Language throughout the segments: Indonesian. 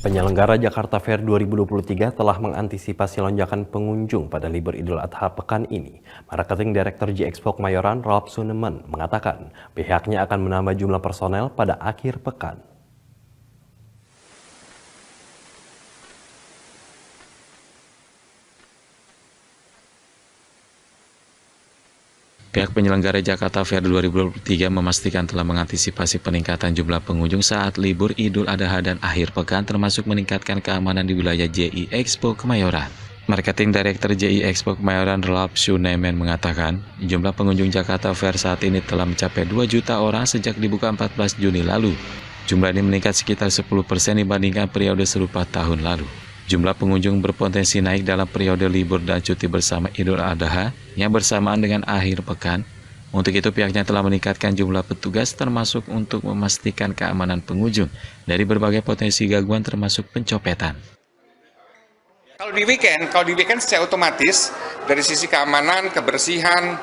Penyelenggara Jakarta Fair 2023 telah mengantisipasi lonjakan pengunjung pada libur Idul Adha pekan ini. Marketing Director J-Expo Kemayoran, Ralph Suneman, mengatakan pihaknya akan menambah jumlah personel pada akhir pekan. Pihak penyelenggara Jakarta Fair 2023 memastikan telah mengantisipasi peningkatan jumlah pengunjung saat libur Idul Adha dan akhir pekan, termasuk meningkatkan keamanan di wilayah J-Expo Kemayoran. Marketing Director J-Expo Kemayoran, Ralph Suneman, mengatakan jumlah pengunjung Jakarta Fair saat ini telah mencapai 2 juta orang sejak dibuka 14 Juni lalu. Jumlah ini meningkat sekitar 10% dibandingkan periode serupa tahun lalu. Jumlah pengunjung berpotensi naik dalam periode libur dan cuti bersama Idul Adha yang bersamaan dengan akhir pekan. Untuk itu pihaknya telah meningkatkan jumlah petugas termasuk untuk memastikan keamanan pengunjung dari berbagai potensi gangguan termasuk pencopetan. Kalau di weekend secara otomatis dari sisi keamanan, kebersihan,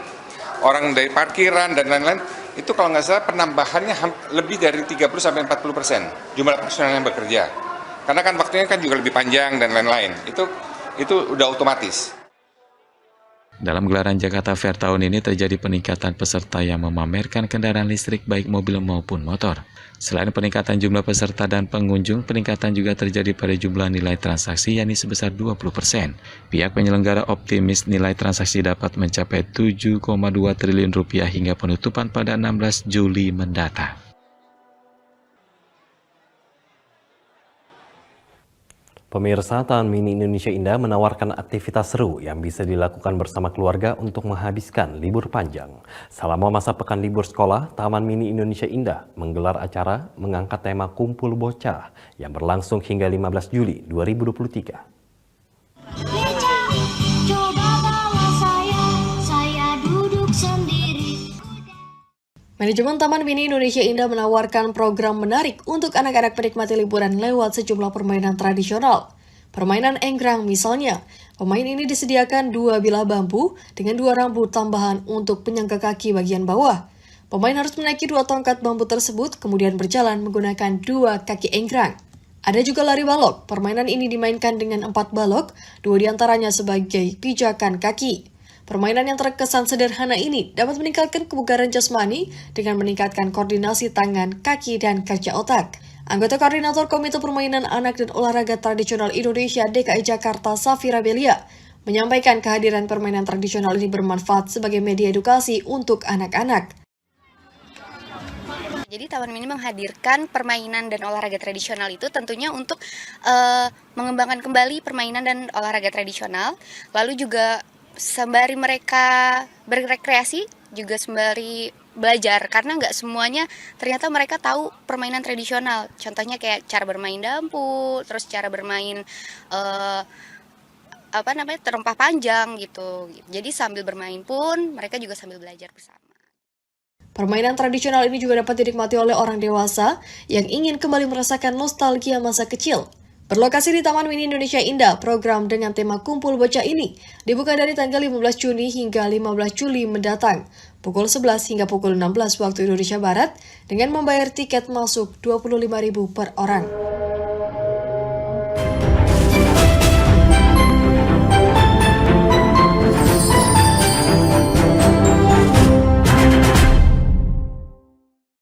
orang dari parkiran dan lain-lain, itu kalau nggak salah penambahannya lebih dari 30-40% jumlah personel yang bekerja. Karena kan waktunya kan juga lebih panjang dan lain-lain. Itu udah otomatis. Dalam gelaran Jakarta Fair tahun ini terjadi peningkatan peserta yang memamerkan kendaraan listrik baik mobil maupun motor. Selain peningkatan jumlah peserta dan pengunjung, peningkatan juga terjadi pada jumlah nilai transaksi yakni sebesar 20%. Pihak penyelenggara optimis nilai transaksi dapat mencapai 7,2 triliun rupiah hingga penutupan pada 16 Juli mendatang. Pemirsa, Taman Mini Indonesia Indah menawarkan aktivitas seru yang bisa dilakukan bersama keluarga untuk menghabiskan libur panjang. Selama masa pekan libur sekolah, Taman Mini Indonesia Indah menggelar acara mengangkat tema Kumpul Bocah yang berlangsung hingga 15 Juli 2023. Manajemen Taman Mini Indonesia Indah menawarkan program menarik untuk anak-anak menikmati liburan lewat sejumlah permainan tradisional. Permainan enggrang misalnya, pemain ini disediakan 2 bilah bambu dengan 2 rambu tambahan untuk penyangga kaki bagian bawah. Pemain harus menaiki 2 tongkat bambu tersebut, kemudian berjalan menggunakan 2 kaki enggrang. Ada juga lari balok, permainan ini dimainkan dengan 4 balok, 2 diantaranya sebagai pijakan kaki. Permainan yang terkesan sederhana ini dapat meningkatkan kebugaran jasmani dengan meningkatkan koordinasi tangan, kaki, dan kerja otak. Anggota Koordinator Komite Permainan Anak dan Olahraga Tradisional Indonesia DKI Jakarta, Safira Belia, menyampaikan kehadiran permainan tradisional ini bermanfaat sebagai media edukasi untuk anak-anak. Jadi Taman Mini menghadirkan permainan dan olahraga tradisional itu tentunya untuk mengembangkan kembali permainan dan olahraga tradisional, lalu juga sembari mereka berrekreasi, juga sembari belajar, karena nggak semuanya ternyata mereka tahu permainan tradisional. Contohnya kayak cara bermain dampu, terus cara bermain terempah panjang gitu. Jadi sambil bermain pun mereka juga sambil belajar bersama. Permainan tradisional ini juga dapat dinikmati oleh orang dewasa yang ingin kembali merasakan nostalgia masa kecil. Berlokasi di Taman Mini Indonesia Indah, program dengan tema Kumpul Bocah ini dibuka dari tanggal 15 Juni hingga 15 Juli mendatang, pukul 11 hingga pukul 16 waktu Indonesia Barat, dengan membayar tiket masuk Rp25.000 per orang.